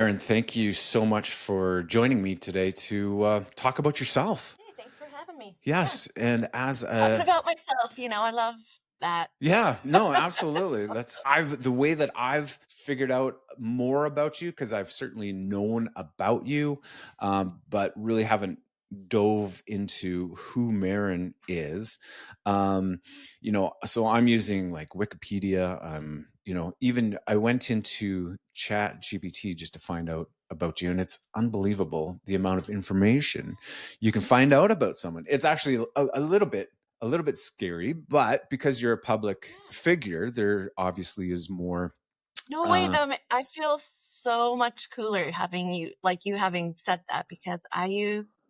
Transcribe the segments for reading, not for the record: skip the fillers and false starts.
Aaron, thank you so much for joining me today to talk about yourself. Hey, thanks for having me. Yeah, Yes, and as talking a about myself, I love that. yeah, no, absolutely. I've the way that I've figured out more about you because I've certainly known about you, but really haven't dove into who Maren is. Um, so I'm using like Wikipedia. Even I went into Chat GPT just to find out about you, and it's unbelievable the amount of information you can find out about someone. It's actually a little bit scary, but because you're a public Yeah. figure, there obviously is more. No way, Uh, though. I feel so much cooler having you having said that because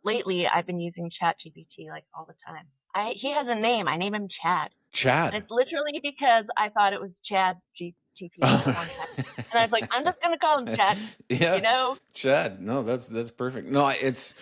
lately I've been using ChatGPT like all the time. He has a name. I name him Chad. And Chad. it's literally because I thought it was Chad GTP for a long time. And I was like, I'm just gonna call him Chad, you Yeah, know? Chad. No, that's perfect. No, it's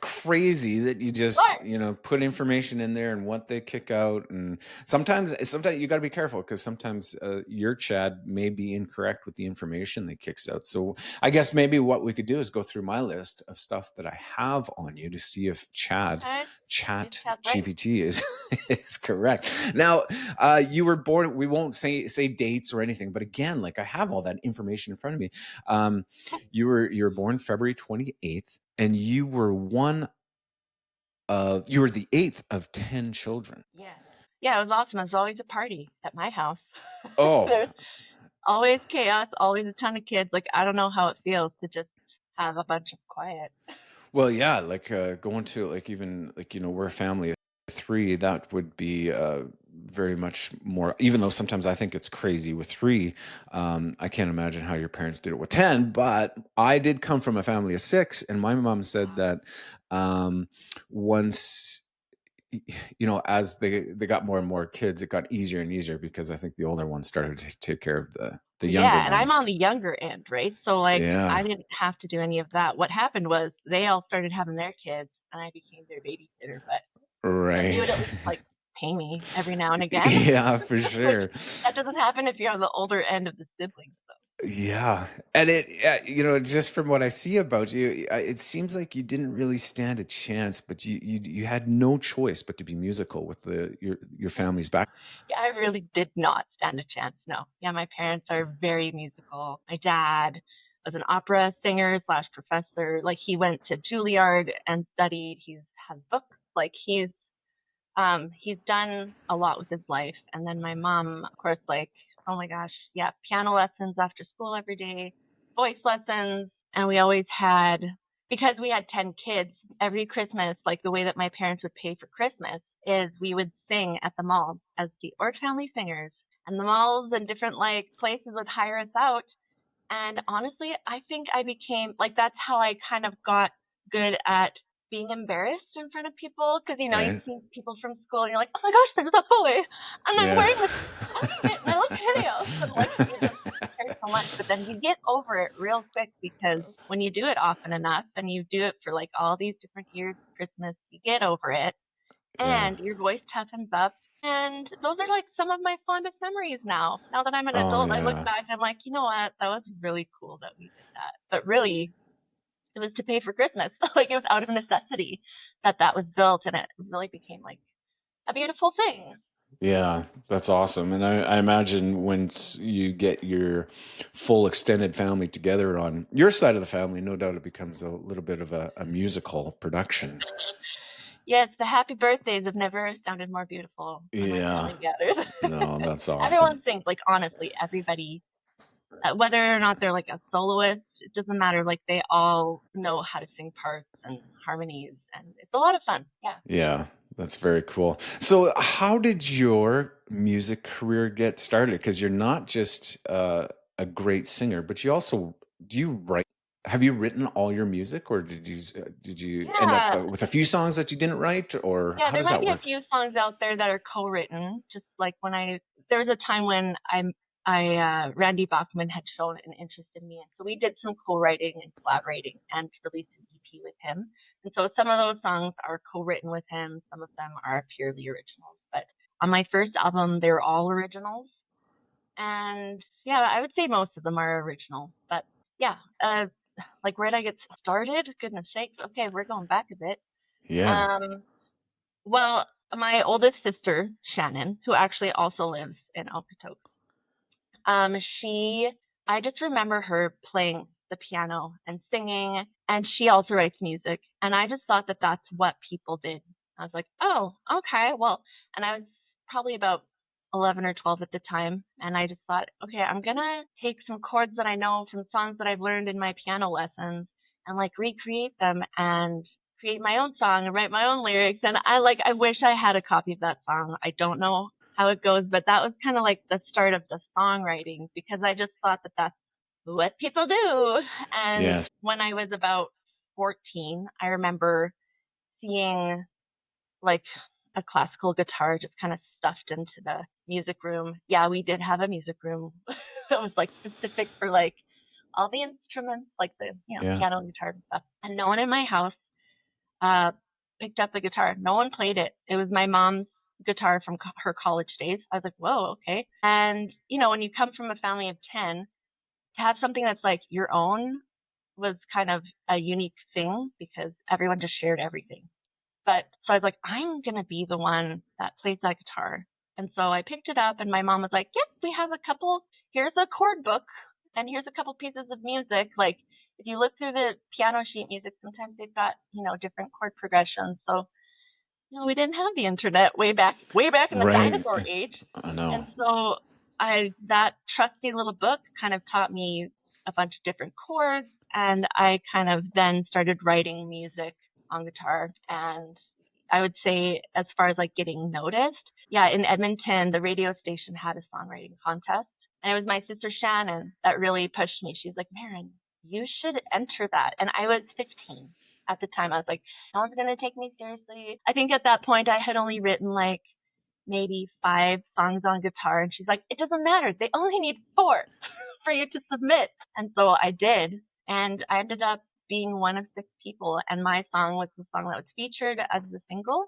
crazy that you just What? put information in there and what they kick out, and sometimes you got to be careful because sometimes your Chad may be incorrect with the information they kicks out. So I guess maybe what we could do is go through my list of stuff that I have on you to see if Okay. Is Chat Chad right? GPT is is correct. Now, you were born. We won't say dates or anything, but again, like I have all that information in front of me. Um, you were born February 28th, and you were the eighth of 10 children. Yeah. Yeah, it was awesome. There's always a party at my house. Oh, There's always chaos, always a ton of kids. Like, I don't know how it feels to just have a bunch of quiet. well, yeah, like going to like even like we're a family of three. That would be very much more. Even though sometimes I think it's crazy with three, I can't imagine how your parents did it with 10. But I did come from a family of six, and my mom said Wow. that once as they got more and more kids, it got easier and easier because I think the older ones started to take care of the younger Yeah, and I'm on ones. the younger end, right? So, like, Yeah, I didn't have to do any of that. What happened was they all started having their kids, and I became their babysitter. But they right. would at least, like, pay me every now and again. Yeah, for Like, sure. that doesn't happen if you're on the older end of the siblings, though. Yeah, and just from what I see about you, it seems like you didn't really stand a chance, but you had no choice but to be musical with your family's back. Yeah, I really did not stand a chance, no. Yeah, my parents are very musical. My dad was an opera singer slash professor. Like, he went to Juilliard and studied. He's has books. Like, he's done a lot with his life. And then my mom, of course, like, oh my gosh, yeah, piano lessons after school every day, voice lessons. And we always had, because we had 10 kids, every Christmas, like the way that my parents would pay for Christmas is we would sing at the mall as the Ord family singers. And the malls and different like places would hire us out. And honestly, I think I became like that's how I kind of got good at being embarrassed in front of people because you Right? see people from school and you're like, oh my gosh, there's a boy, and I'm Yeah. wearing this outfit and I look hideous, and like you just care so much, but then you get over it real quick because when you do it often enough and you do it for like all these different years of Christmas, you get over it Yeah. and your voice toughens up. And those are like some of my fondest memories now. Now that I'm an Oh adult, I look yeah. back and I'm like, you know what? That was really cool that we did that. But really, it was to pay for Christmas. Like it was out of necessity that that was built, and it really became like a beautiful thing. Yeah, that's awesome. And I imagine once you get your full extended family together on your side of the family, no doubt it becomes a little bit of a musical production. Yes, the happy birthdays have never sounded more beautiful when my Yeah. family gathers. No, that's Everyone awesome. sings, like honestly, everybody whether or not they're like a soloist, it doesn't matter. Like they all know how to sing parts and harmonies, and it's a lot of fun. Yeah, Yeah, that's very cool. So, how did your music career get started? Because you're not just a great singer, but you also do you write? Have you written all your music, or did you end up yeah, with a few songs that you didn't write, or yeah. how There does might that be a work? few songs out there that are co-written. Just like when there was a time when Randy Bachman had shown an interest in me, and so we did some co-writing and collaborating, and released an EP with him. And so some of those songs are co-written with him. Some of them are purely originals, but on my first album, they're all originals. And yeah, I would say most of them are original. But yeah, like, where'd I get started? Goodness sakes. Okay, we're going back a bit. Yeah. Um, well, my oldest sister, Shannon, who actually also lives in Okotoks, she, I just remember her playing the piano and singing, and she also writes music. And I just thought that that's what people did. I was like, oh, okay, well, and I was probably about 11 or 12 at the time. And I just thought, okay, I'm gonna take some chords that I know from songs that I've learned in my piano lessons and like recreate them and create my own song and write my own lyrics. And I wish I had a copy of that song. I don't know how it goes, but that was kind of like the start of the songwriting because I just thought that that's what people do. And Yes. when I was about 14, I remember seeing like a classical guitar just kind of stuffed into the music room. Yeah, we did have a music room that was like specific for like all the instruments, like the, Yeah. piano and guitar and stuff. And no one in my house uh, picked up the guitar. No one played it. It was my mom's guitar from her college days. I was like, whoa, okay. And, when you come from a family of 10, to have something that's like your own was kind of a unique thing because everyone just shared everything. But so I was like, I'm going to be the one that plays that guitar. And so I picked it up, and my mom was like, yep, we have a couple, here's a chord book, and here's a couple pieces of music. Like, if you look through the piano sheet music, sometimes they've got, different chord progressions. So, we didn't have the internet way back in the Right. dinosaur age. I know. And so that trusty little book kind of taught me a bunch of different chords. And I kind of then started writing music on guitar. And I would say, as far as like getting noticed, yeah, in Edmonton, the radio station had a songwriting contest. And it was my sister Shannon that really pushed me. She's like, Maren, you should enter that. And I was 15 at the time. I was like, no one's going to take me seriously. I think at that point I had only written like maybe 5 songs on guitar. And she's like, it doesn't matter. They only need 4 for you to submit. And so I did. And I ended up being one of 6 people. And my song was the song that was featured as the single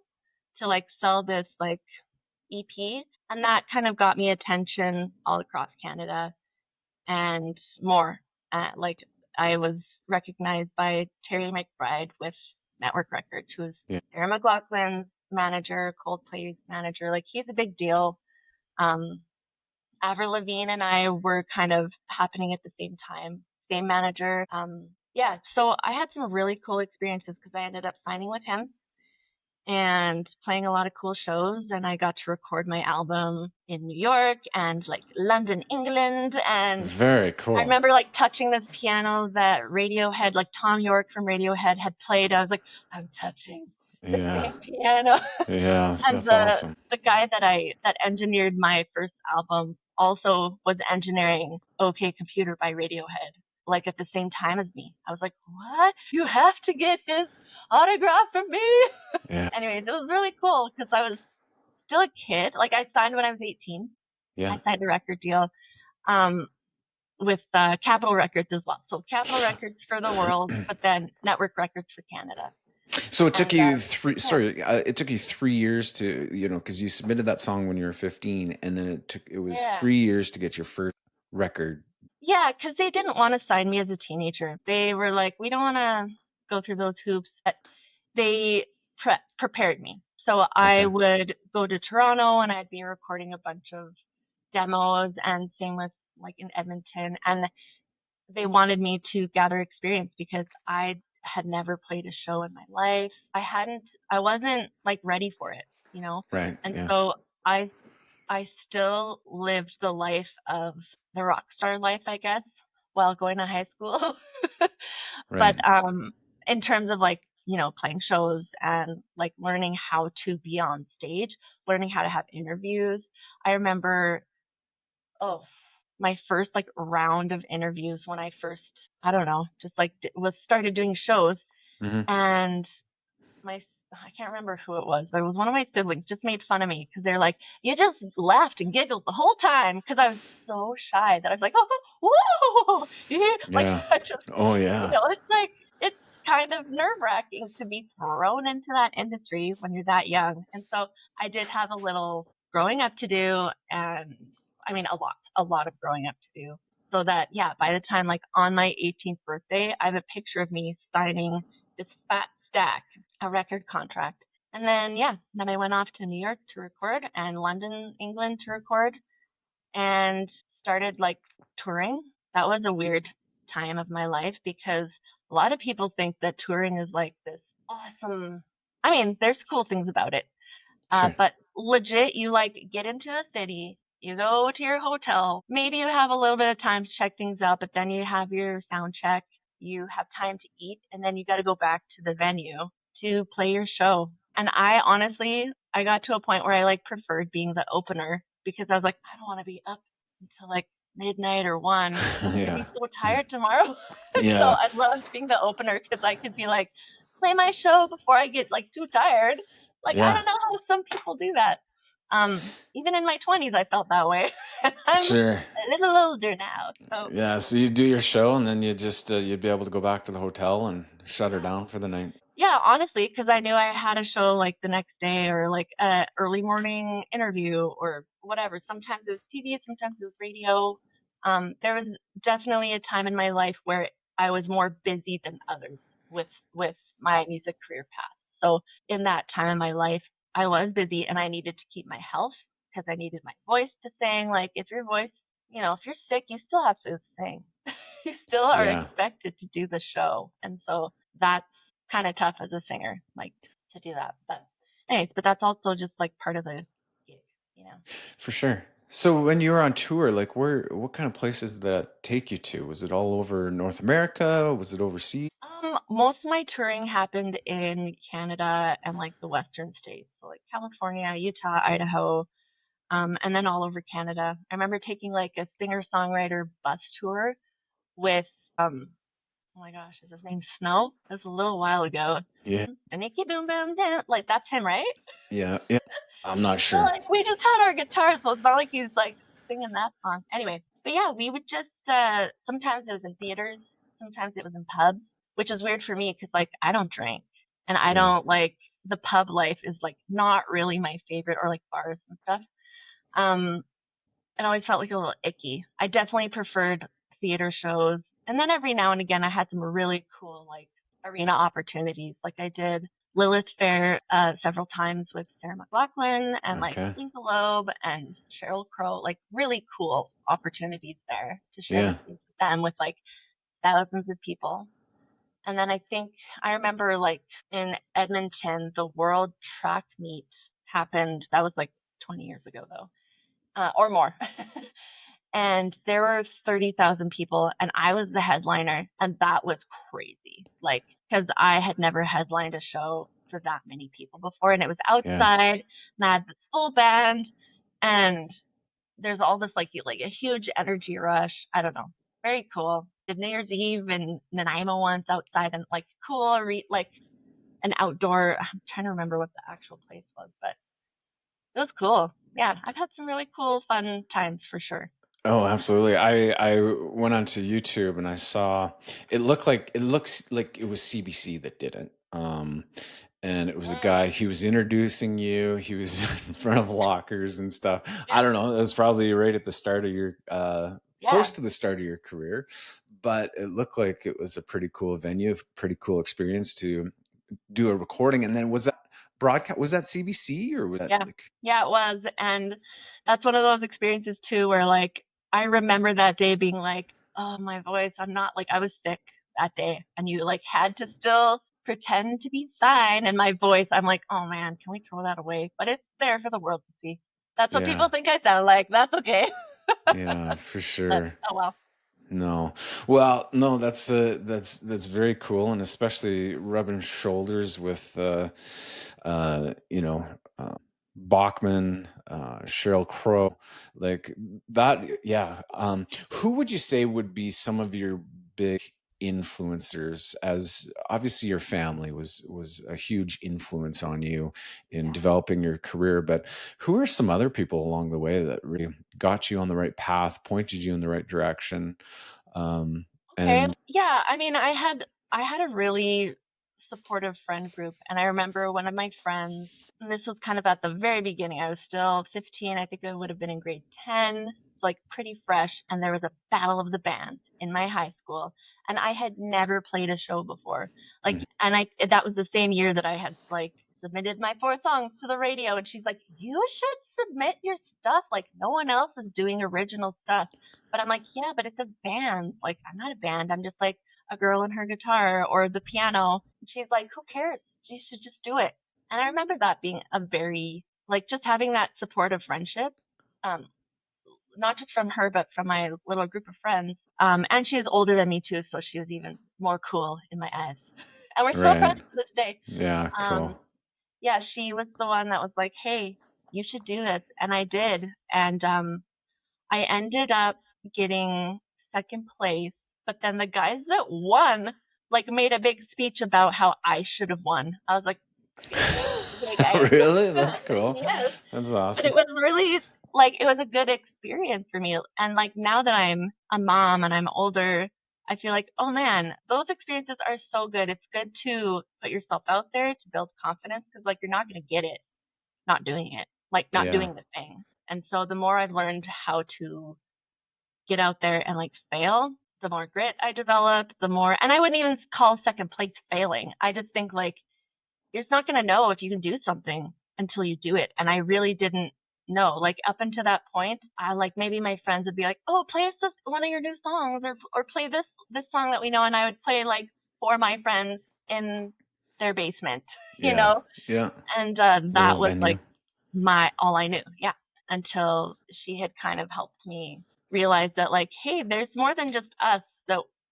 to like sell this like EP. And that kind of got me attention all across Canada and more. Like I was recognized by Terry McBride with Network Records, who's Yeah. Sarah McLachlan's manager, Coldplay's manager. Like he's a big deal. Um, Avril Lavigne and I were kind of happening at the same time, same manager. Yeah, so I had some really cool experiences because I ended up signing with him and playing a lot of cool shows. And I got to record my album in New York and like London, England. And Very I cool. remember like touching this piano that Radiohead, like Tom York from Radiohead had played. I was like, I'm touching the Yeah. same piano. Yeah. And That's awesome. the guy that engineered my first album also was engineering OK Computer by Radiohead, like at the same time as me. I was like, what? You have to get his autograph from me. Yeah. Anyways, it was really cool because I was still a kid. Like I signed when I was 18. I Yeah. signed a record deal. Um, with Capitol Records as well. So Capitol Records for the world, but then Network Records for Canada. So it took And you three. yeah, Sorry, it took you 3 years to because you submitted that song when you were 15, and then it was yeah, 3 years to get your first record. yeah, because they didn't want to sign me as a teenager. They were like, we don't want to go through those hoops. But they prepared me. So I Okay. would go to Toronto and I'd be recording a bunch of demos, and same with like in Edmonton. And they wanted me to gather experience because I had never played a show in my life. I wasn't like ready for it. Right. And Yeah. so I, I still lived the life of the rock star life, I guess, while going to high school. But Right. in terms of like, playing shows and like learning how to be on stage, learning how to have interviews. I remember, oh, my first like round of interviews when I first, I don't know, just like was started doing shows. Hmm. And my, I can't remember who it was, but it was one of my siblings just made fun of me because they're like, you just laughed and giggled the whole time because I was so shy that I was like, oh, whoa, like Yeah. I just, Oh yeah. it's like, it's kind of nerve wracking to be thrown into that industry when you're that young. And so I did have a little growing up to do, and I mean, a lot of growing up to do. so that, yeah, by the time like on my 18th birthday, I have a picture of me signing this fat stack, a record contract. And then, yeah, then I went off to New York to record and London, England to record and started like touring. That was a weird time of my life because a lot of people think that touring is like this awesome. I mean, there's cool things about it, Sure. but legit, you like get into a city, you go to your hotel, maybe you have a little bit of time to check things out, but then you have your sound check, you have time to eat, and then you got to go back to the venue to play your show. And I honestly, I got to a point where I like preferred being the opener because I was like, I don't want to be up until like midnight or one. I'm gonna Yeah. be so tired tomorrow. So Yeah. I loved being the opener because I could be like, play my show before I get like too tired. Like I Yeah. don't know how some people do that. Even in my 20s, I felt that way. I'm Sure. a little older now, so Yeah. So you do your show, and then you just you'd be able to go back to the hotel and shut her yeah. down for the night. Yeah, honestly, because I knew I had a show like the next day or like a early morning interview or whatever. Sometimes it was TV, sometimes it was radio. There was definitely a time in my life where I was more busy than others with my music career path. So in that time in my life, I was busy and I needed to keep my health because I needed my voice to sing. Like if your voice, if you're sick, you still have to sing. You still are Yeah. expected to do the show, and so that's kind of tough as a singer, like to do that. But anyways, but that's also just like part of the gig, you know. For sure. So when you were on tour, like what kind of places did that take you to? Was it all over North America? Was it overseas? Most of my touring happened in Canada and like the Western states, so like California, Utah, Idaho, and then all over Canada. I remember taking like a singer-songwriter bus tour with oh my gosh, is his name Snow? That was a little while ago. Yeah. And Nicky Boom Boom Down, like that's him, right? Yeah. Yeah. I'm not So sure. like we just had our guitars, so it's not like he's like singing that song. Anyway, but yeah, we would just sometimes it was in theaters, sometimes it was in pubs, which is weird for me because like I don't drink and I Yeah. don't like the pub life is like not really my favorite or like bars and stuff. Um, it always felt like a little icky. I definitely preferred theater shows. And then every now and again, I had some really cool like arena opportunities. Like I did Lilith Fair several times with Sarah McLachlan and like Okay. Linka Loeb and Cheryl Crow. Like really cool opportunities there to share the Yeah. stage with them with like thousands of people. And then I think I remember like in Edmonton, the World Track Meet happened. That was like 20 years ago though, or more. And there were 30,000 people, and I was the headliner, and that was crazy. Like, because I had never headlined a show for that many people before, and it was Yeah. outside, and I had this full band, and there's all this like a huge energy rush. I don't know, very cool. Did New Year's Eve in Nanaimo once outside, and like cool, like an outdoor. I'm trying to remember what the actual place was, but it was cool. Yeah, I've had some really cool, fun times for sure. Oh, absolutely. I went onto YouTube and I saw it looks like it was CBC that did it. And it was a guy, he was introducing you, he was in front of lockers and stuff. I Yeah, don't know, it was probably right at the start of your yeah, close to the start of your career, but it looked like it was a pretty cool venue, pretty cool experience to do a recording. And then was that broadcast, was that CBC or was that yeah, like yeah, it was. And that's one of those experiences too where like I remember that day being like, oh, my voice, I'm not like I was sick that day. And you like had to still pretend to be fine. And my voice, I'm like, oh man, can we throw that away? But it's there for the world to see. That's what yeah, people think I sound like. That's okay. yeah, for But sure. oh well. No. Well, no, that's very cool, and especially rubbing shoulders with you know, uh, Bachman, Sheryl Crow, like that. Yeah. Who would you say would be some of your big influencers? As obviously your family was a huge influence on you in Yeah. developing your career, but who are some other people along the way that really got you on the right path, pointed you in the right direction? Um, Okay. and Yeah, I mean, I had a really supportive friend group, and I remember one of my friends, and this was kind of at the very beginning. I was still 15. I think I would have been in grade 10. like pretty fresh, and there was a battle of the bands in my high school, and I had never played a show before. Like, Mhm. and that was the same year that I had like submitted my 4 songs to the radio, and she's like, "You should submit your stuff. Like, no one else is doing original stuff." But I'm like, "Yeah, but it's a band. Like, I'm not a band. I'm just like a girl and her guitar or the piano." And she's like, "Who cares? You should just do it." And I remember that being a very like just having that supportive friendship, um, not just from her, but from my little group of friends. And she was older than me too, so she was even more cool in my eyes. And we're still Right. friends to this day. Yeah, Um, cool. yeah, she was the one that was like, "Hey, you should do this," and I did. And I ended up getting second place. But then the guys that won like made a big speech about how I should have won. I was like, "Okay, guys." Really? That's cool. Yes. That's But it awesome. was really like it was a good experience for me. And like now that I'm a mom and I'm older, I feel like, oh man, those experiences are so good. It's good to put yourself out there to build confidence because like you're not going to get it not doing it, like not Yeah. doing the thing. And so the more I've learned how to get out there and like fail, the more grit I develop, the more, and I wouldn't even call second place failing. I just think like you're just not going to know if you can do something until you do it. And I really didn't know. Like up until that point, I like maybe my friends would be like, "Oh, play us one of your new songs, or play this song that we know," and I would play like for my friends in their basement, you Yeah. know. Yeah. And Little that was venue. like my all I knew. Yeah, until she had kind of helped me realize that like, hey, there's more than just us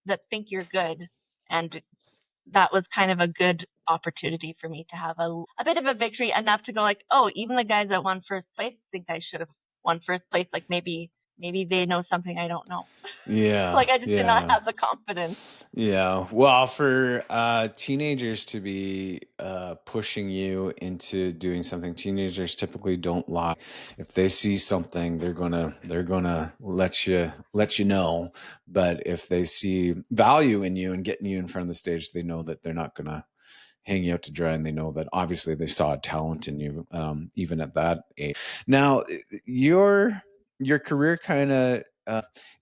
that think you're good, and that was kind of a good opportunity for me to have a bit of a victory enough to go like, oh, even the guys that won first place think I should have won first place. Like maybe they know something I don't know. Yeah. Like I just did not Yeah. have the confidence. Yeah. Well, for teenagers to be pushing you into doing something, teenagers typically don't lie. If they see something, they're gonna let you know. But if they see value in you and getting you in front of the stage, they know that they're not gonna hang you out to dry, and they know that obviously they saw a talent in you, even at that age. Now, your career kind of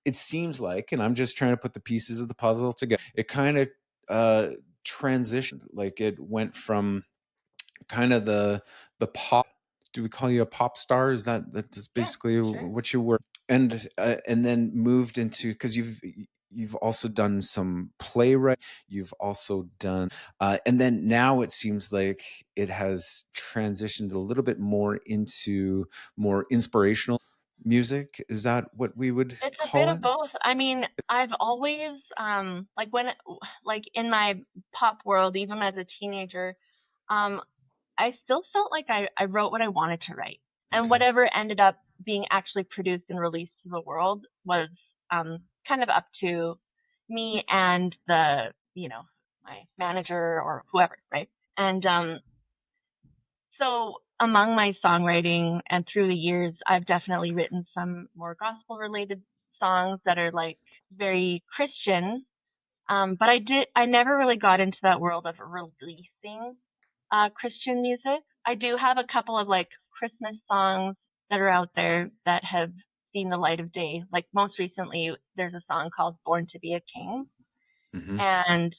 it seems like, and I'm just trying to put the pieces of the puzzle together. It kind of uh, transitioned, like it went from kind of the pop. Do we call you a pop star? Is that's Yeah, basically sure. what you were? And then moved into, because you've also done some playwright. You've also done, and then now it seems like it has transitioned a little bit more into more inspirational music. Is that what we would It's a bit call of it? both. I mean, I've always like when like in my pop world, even as a teenager, um I still felt like I wrote what I wanted to write. And Okay. whatever ended up being actually produced and released to the world was kind of up to me and my manager or whoever, right? And so among my songwriting and through the years, I've definitely written some more gospel related songs that are like very Christian. But I never really got into that world of releasing Christian music. I do have a couple of like Christmas songs that are out there that have seen the light of day. Like most recently, there's a song called Born to Be a King. Hmm. And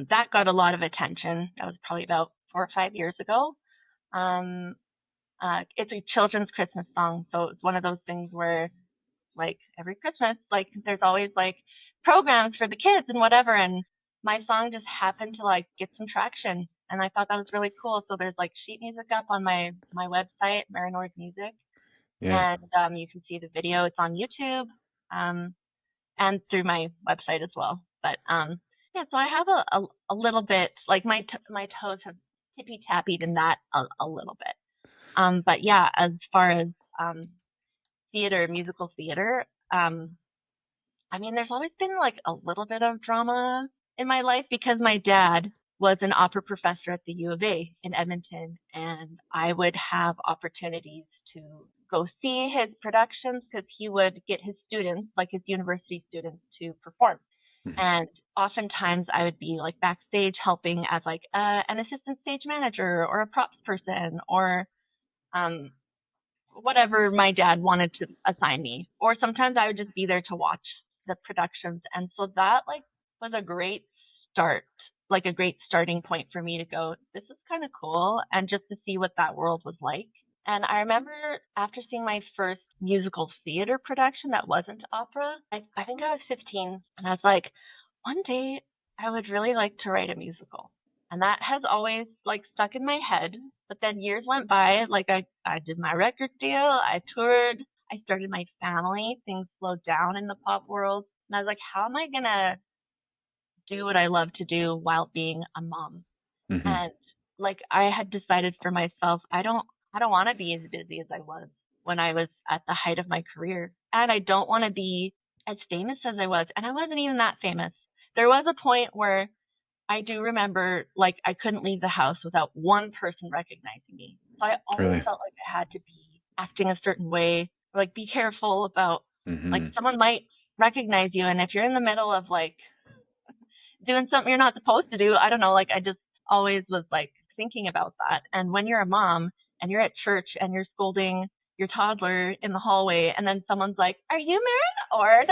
that got a lot of attention. That was probably about 4 or 5 years ago. Um, it's a children's Christmas song, so it's one of those things where, like every Christmas, like there's always like programs for the kids and whatever. And my song just happened to like get some traction, and I thought that was really cool. So there's like sheet music up on my website, Maren Ord Music, Yeah. and you can see the video. It's on YouTube, um, and through my website as well. But yeah, so I have a little bit like my toes have tippy tappied in that a little bit. But yeah, as far as um, theater, musical theater, I mean, there's always been like a little bit of drama in my life because my dad was an opera professor at the U of A in Edmonton, and I would have opportunities to go see his productions because he would get his students, like his university students, to perform. Mhm. And oftentimes I would be like backstage helping as like an assistant stage manager or a props person or um, whatever my dad wanted to assign me. Or sometimes I would just be there to watch the productions. And so that like was a great start, like a great starting point for me to go, this is kind of cool, and just to see what that world was like. And I remember after seeing my first musical theater production that wasn't opera, I think I was 15, and I was like, one day I would really like to write a musical. And that has always like stuck in my head. But then years went by, like I did my record deal, I toured, I started my family, things slowed down in the pop world. And I was like, how am I gonna do what I love to do while being a mom? Hmm. And like I had decided for myself, I don't want to be as busy as I was when I was at the height of my career. And I don't want to be as famous as I was. And I wasn't even that famous. There was a point where I do remember like I couldn't leave the house without one person recognizing me. So I always Really. felt like I had to be acting a certain way, or like be careful about like Hmm. someone might recognize you, and if you're in the middle of like doing something you're not supposed to do, I don't know, like I just always was like thinking about that. And when you're a mom and you're at church and you're scolding your toddler in the hallway and then someone's like, "Are you Maren Ord?"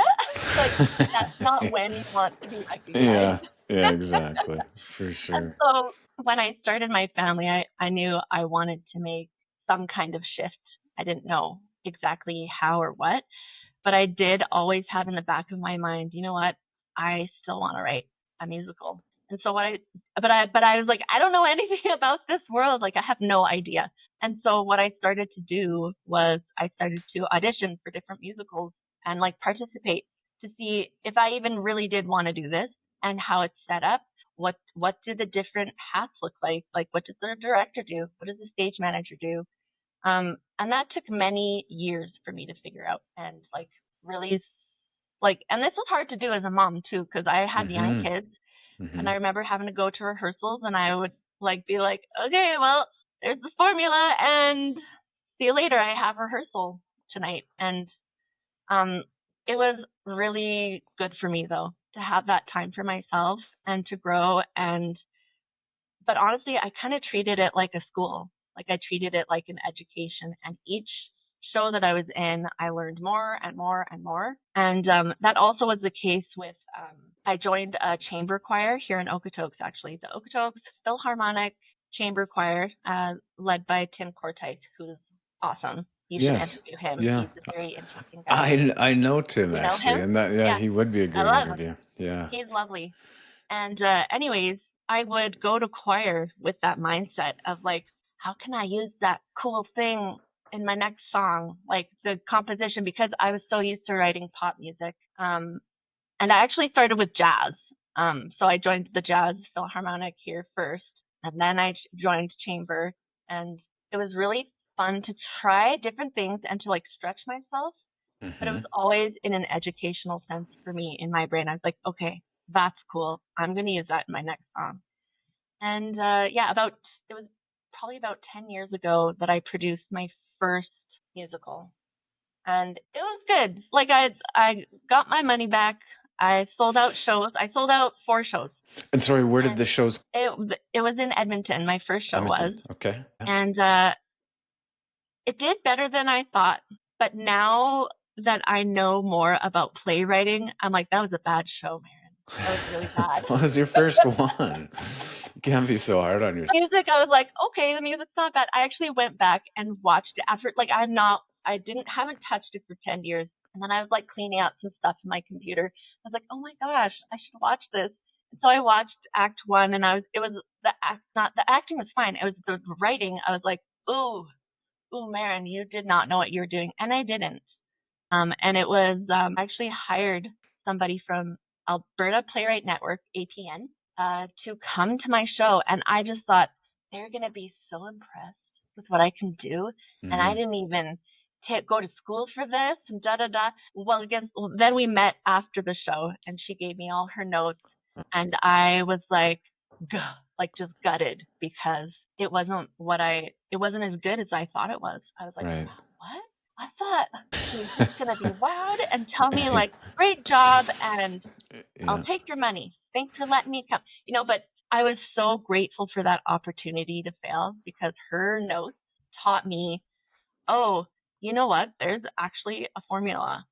Like that's not when you want to be Yeah. recognized. Yeah. Exactly. For And sure. so when I started my family, I knew I wanted to make some kind of shift. I didn't know exactly how or what, but I did always have in the back of my mind, you know what? I still want to write a musical. And so but I was like, I don't know anything about this world. Like I have no idea. And so what I started to do was I started to audition for different musicals and like participate to see if I even really did want to do this and how it's set up. What do the different hats look like? Like what does the director do? What does the stage manager do? And that took many years for me to figure out and like really like, and this was hard to do as a mom too, because I had young Hmm. kids and Hmm. I remember having to go to rehearsals and I would like be like, okay, well, there's the formula and see you later. I have rehearsal tonight. And, um, it was really good for me though to have that time for myself and to grow and but honestly, I kind of treated it like a school. Like I treated it like an education. And each show that I was in, I learned more and more and more. And that also was the case with, I joined a chamber choir here in Okotoks, actually, the Okotoks Philharmonic Chamber Choir, led by Tim Kortite, who's awesome. You should Yes. interview him. Yeah. He's a very interesting guy. I know Tim You know actually, him? and that yeah, Yeah, he would be a I great love him. interview. Yeah. He's lovely. And anyways, I would go to choir with that mindset of like, how can I use that cool thing in my next song, like the composition, because I was so used to writing pop music. And I actually started with jazz. So I joined the Jazz Philharmonic here first, and then I joined chamber, and it was really fun to try different things and to like stretch myself, but it was Hmm. always in an educational sense for me in my brain. I was like, okay, that's cool. I'm going to use that in my next song. And yeah, it was probably about 10 years ago that I produced my first musical. And it was good. Like I got my money back. I sold out shows. I sold out 4 shows. And sorry, where did And the shows? it was in Edmonton. My first show was. Edmonton. Okay. Yeah. And it did better than I thought, but now that I know more about playwriting, I'm like, that was a bad show, Maren. That was really bad. What was your first one? You can't be so hard on yourself. Music, I was like, okay, the music's not bad. I actually went back and watched it after, like, haven't touched it for 10 years. And then I was like cleaning out some stuff in my computer. I was like, oh my gosh, I should watch this. And so I watched Act One, and it was the acting was fine. It was the writing. I was like, ooh, ooh, Maren, you did not know what you were doing. And I didn't. And it was actually hired somebody from Alberta Playwright Network, APN, to come to my show. And I just thought they're going to be so impressed with what I can do. And I Hmm. didn't even go to school for this and da da da. Then we met after the show and she gave me all her notes. And I was like, like just gutted because it wasn't as good as I thought it was. I was like, Right. what? I thought he was just gonna be loud and tell me like, great job and I'll Yeah. take your money. Thanks for letting me come. But I was so grateful for that opportunity to fail because her notes taught me, oh, you know what? There's actually a formula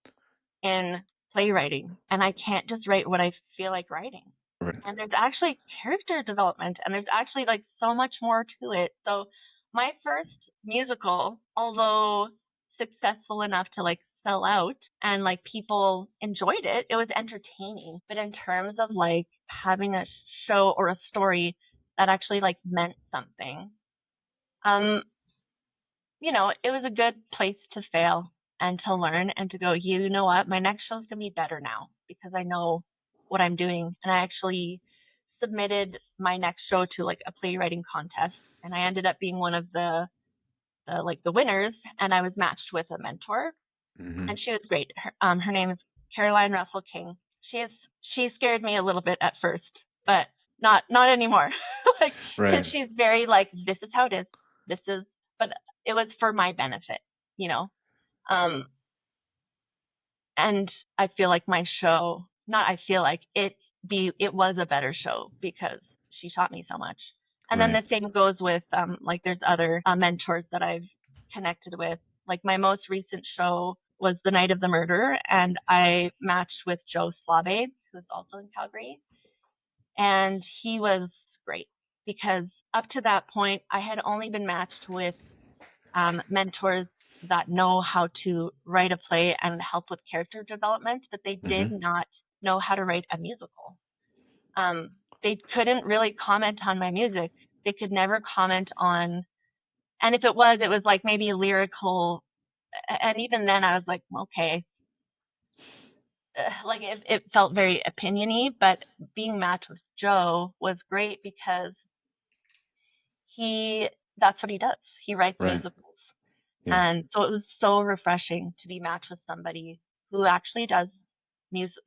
in playwriting, and I can't just write what I feel like writing. Right. And there's actually character development, and there's actually like so much more to it. So my first musical, although successful enough to like sell out and like people enjoyed it, it was entertaining. But in terms of like having a show or a story that actually like meant something, um, it was a good place to fail and to learn and to go, you know what, my next show's gonna be better now because I know what I'm doing. And I actually submitted my next show to like a playwriting contest, and I ended up being one of the winners, and I was matched with a mentor, Mm-hmm. and she was great. Her name is Caroline Russell King. She scared me a little bit at first, but not anymore. Like, because Right. she's very like, this is how it is. This is, but it was for my benefit, you know. Um, and I feel like my show, not I feel like it was a better show because she taught me so much. And then Right. the same goes with like there's other mentors that I've connected with. Like my most recent show was the night of the murder, and I matched with Joe Slabe, who's also in Calgary, and he was great because up to that point I had only been matched with mentors that know how to write a play and help with character development, but they Mm-hmm. did not know how to write a musical. They couldn't really comment on my music. They could never comment on, and if it was like maybe lyrical. And even then, I was like, okay, like it felt very opiniony. But being matched with Joe was great because he that's what he does. He writes Right. musicals. Yeah. And so it was so refreshing to be matched with somebody who actually does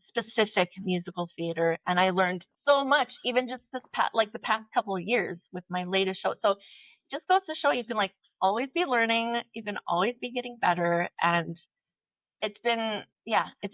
specific musical theater. And I learned so much, even just like the past couple of years with my latest show. So it just goes to show you can like always be learning, you can always be getting better. And it's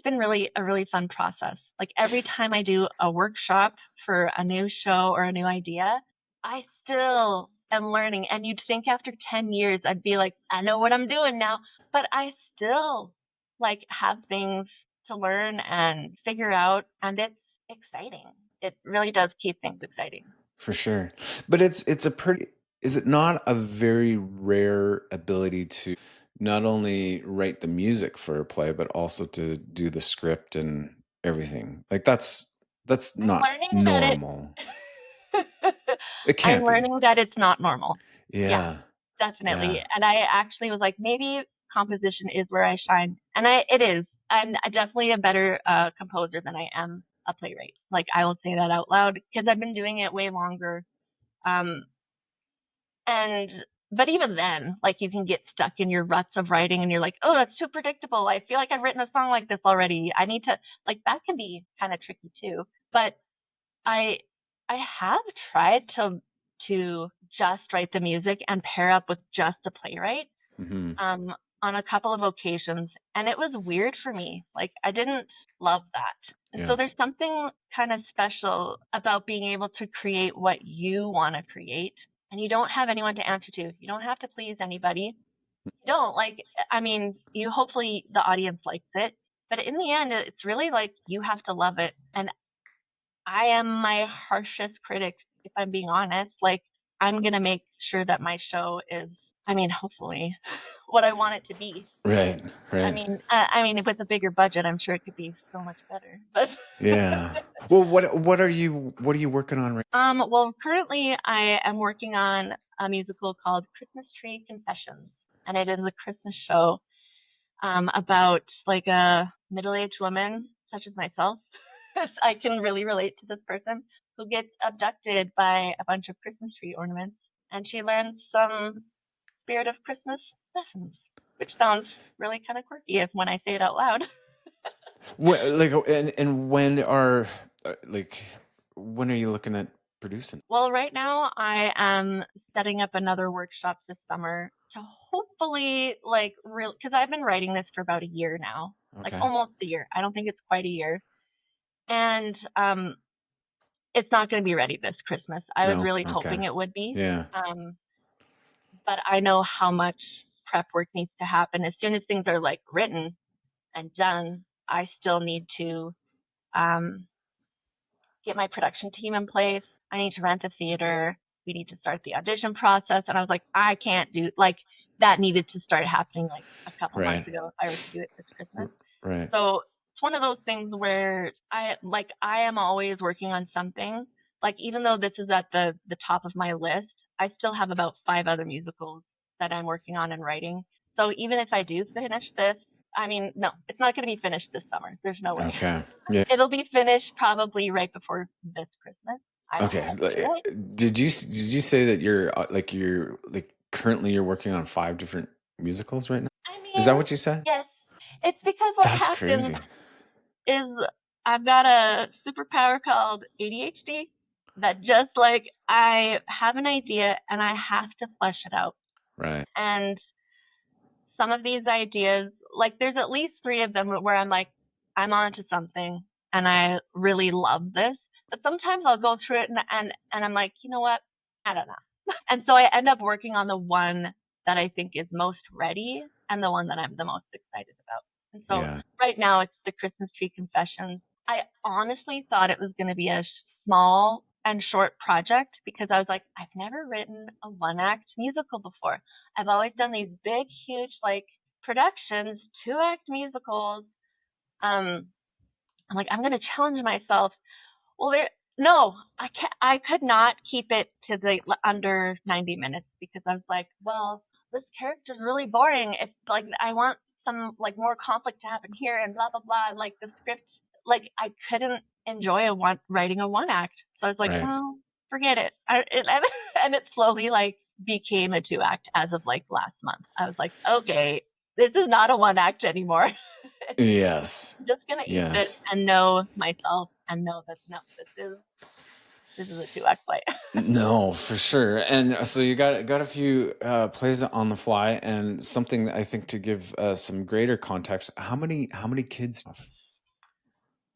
been really a really fun process. Like every time I do a workshop for a new show or a new idea, I still am learning. And you'd think after 10 years, I'd be like, I know what I'm doing now, but I still like have things to learn and figure out. And it's exciting. It really does keep things exciting. For sure. But it's a pretty, is it not a very rare ability to not only write the music for a play, but also to do the script and everything? Like that's I'm not learning that normal. It I'm can't be. learning that it's not normal. Yeah. Yeah. Definitely. Yeah. And I actually was like, maybe composition is where I shine. And it is. I'm definitely a better composer than I am a playwright. Like I will say that out loud because I've been doing it way longer. Um, and but even then, like you can get stuck in your ruts of writing and you're like, oh, that's too predictable. I feel like I've written a song like this already. I need to like that can be kind of tricky too. But I I have tried to just write the music and pair up with just a playwright Hmm. um, on a couple of occasions, and it was weird for me. Like I didn't love that. And so Yeah. there's something kind of special about being able to create what you want to create, and you don't have anyone to answer to. You don't have to please anybody. You don't like. I mean, you hopefully the audience likes it, but in the end, it's really like you have to love it. And I am my harshest critic, if I'm being honest. Like, I'm gonna make sure that my show is, I mean, hopefully, what I want it to be. Right. Right. I mean, with a bigger budget, I'm sure it could be so much better. But Yeah. Well, what are you working on right? well, currently I am working on a musical called Christmas Tree Confessions, and it is a Christmas show about like a middle-aged woman such as myself. I can really relate to this person who gets abducted by a bunch of Christmas tree ornaments, and she learns some spirit of Christmas lessons, which sounds really kind of quirky if when I say it out loud. Like and like when are you looking at producing? Well, right now I am setting up another workshop this summer to hopefully like real because I've been writing this for about a year now, like Okay. almost a year. I don't think it's quite a year. And it's not going to be ready this Christmas. I was No. really Okay. hoping it would be. Yeah. Um, but I know how much prep work needs to happen. As soon as things are like written and done, I still need to um, get my production team in place. I need to rent a theater. We need to start the audition process. And I was like, I can't do like that needed to start happening like a couple Right. months ago if I were to do it this Christmas. Right. So it's one of those things where I am always working on something. Like even though this is at the top of my list, I still have about 5 other musicals that I'm working on and writing. So even if I do finish this, I mean, no, it's not going to be finished this summer. There's no way. Okay. Yeah. It'll be finished probably right before this Christmas. I don't Okay. anticipate it. Did you say that you're currently you're working on 5 different musicals right now? I Is that mean, what you said? yes, it's because what That's happens crazy. is I've got a superpower called ADHD that just like I have an idea and I have to flesh it out. Right. And some of these ideas, like there's at least 3 of them where I'm like, I'm onto something and I really love this. But sometimes I'll go through it and I'm like, you know what? I don't know. And so I end up working on the one that I think is most ready and the one that I'm the most excited about. And so Yeah. right now it's the Christmas Tree Confessions. I honestly thought it was going to be a small and short project because I was like, I've never written a one act musical before. I've always done these big, huge, like productions, 2-act musicals. I'm like, I'm going to challenge myself. Well, no, I can't. I could not keep it to the under 90 minutes because I was like, well, this character's really boring. It's like I want some like more conflict to happen here and blah blah blah. Like the script, like I couldn't enjoy writing a one act. So I was like, Right. well, forget it. And it slowly like became a 2-act as of like last month. I was like, okay, this is not a one act anymore. Yes. Just gonna eat it Yes. and know myself and know that no, this is a 2-act play. No, for sure. And so you got a few plays on the fly, and something that I think to give some greater context. How many kids?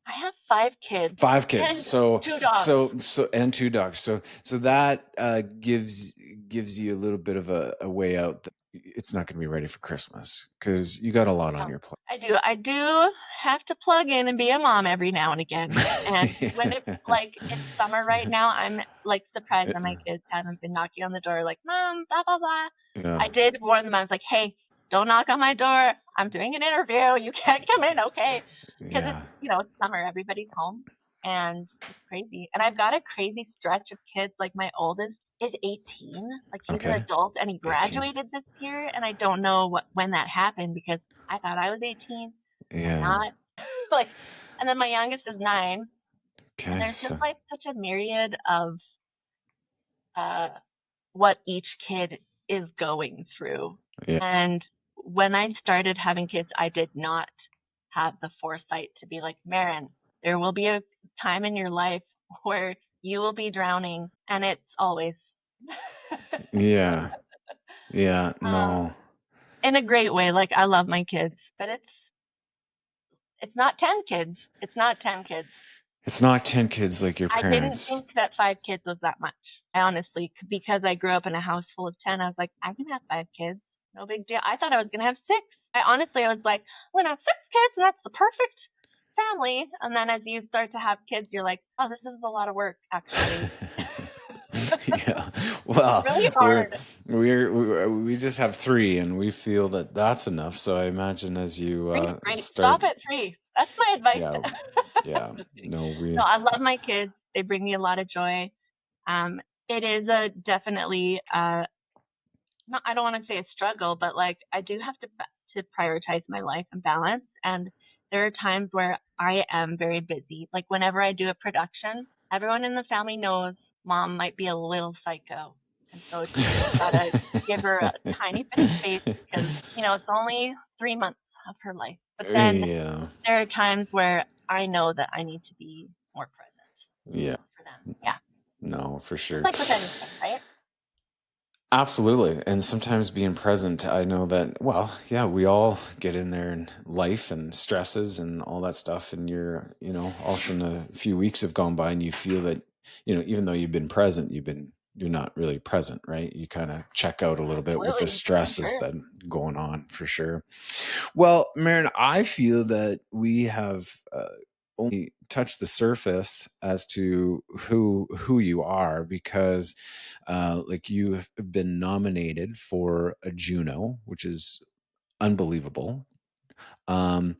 I have 5 kids 5 kids. and So 2 dogs. so and 2 dogs. So that gives you a little bit of a way out. That it's not going to be ready for Christmas because you got a lot on No, your plate. I do have to plug in and be a mom every now and again. And when it's summer right now, I'm like surprised that my kids haven't been knocking on the door like, Mom, blah blah blah. Yeah. I did warn them. I was like, hey, don't knock on my door. I'm doing an interview. You can't come in, okay? Because Yeah. it's summer. Everybody's home, and it's crazy. And I've got a crazy stretch of kids. Like my oldest is 18. Like he's an Okay. adult, and he 18. graduated this year. And I don't know when that happened because I thought I was 18. I'm Yeah. not. Like, and then my youngest is 9, and Okay. there's just So like such a myriad of uh, what each kid is going through. yeah. And when I started having kids, I did not have the foresight to be like, Maren, there will be a time in your life where you will be drowning, and it's always Yeah. Yeah. um, No. in a great way. Like I love my kids, but it's not 10 kids. It's not 10 kids. It's not 10 kids like your I didn't parents. think that 5 kids was that much. I honestly, because I grew up in a house full of 10, I was like, I can have 5 kids. No big deal. I thought I was going to have 6. I was like, I'm going to have 6 kids and that's the perfect family. And then as you start to have kids, you're like, oh, this is a lot of work, actually. Yeah. Well, Really we're hard. we just have 3 and we feel that that's enough. So I imagine as you 3 is great. start Stop at 3. That's my advice. yeah. Yeah. Just kidding. No, No, I love my kids. They bring me a lot of joy. It is a definitely not, I don't want to say a struggle, but like I do have to prioritize my life and balance. And there are times where I am very busy. Like whenever I do a production, everyone in the family knows mom might be a little psycho. And so you just gotta give her a tiny bit of space because, it's only 3 months of her life. But then yeah. there are times where I know that I need to be more present Yeah. for them. Yeah. No, for Just sure. like with anything, right? Absolutely. And sometimes being present, I know that, well, yeah, we all get in there in life and stresses and all that stuff. And all of a sudden a few weeks have gone by and you feel that, even though you've been present, you've been you're not really present, right? You kind of check out a little bit with the Absolutely, for stresses sure. that going on for sure. Well, Maren, I feel that we have only touched the surface as to who you are, because like you have been nominated for a Juno, which is unbelievable. Yeah,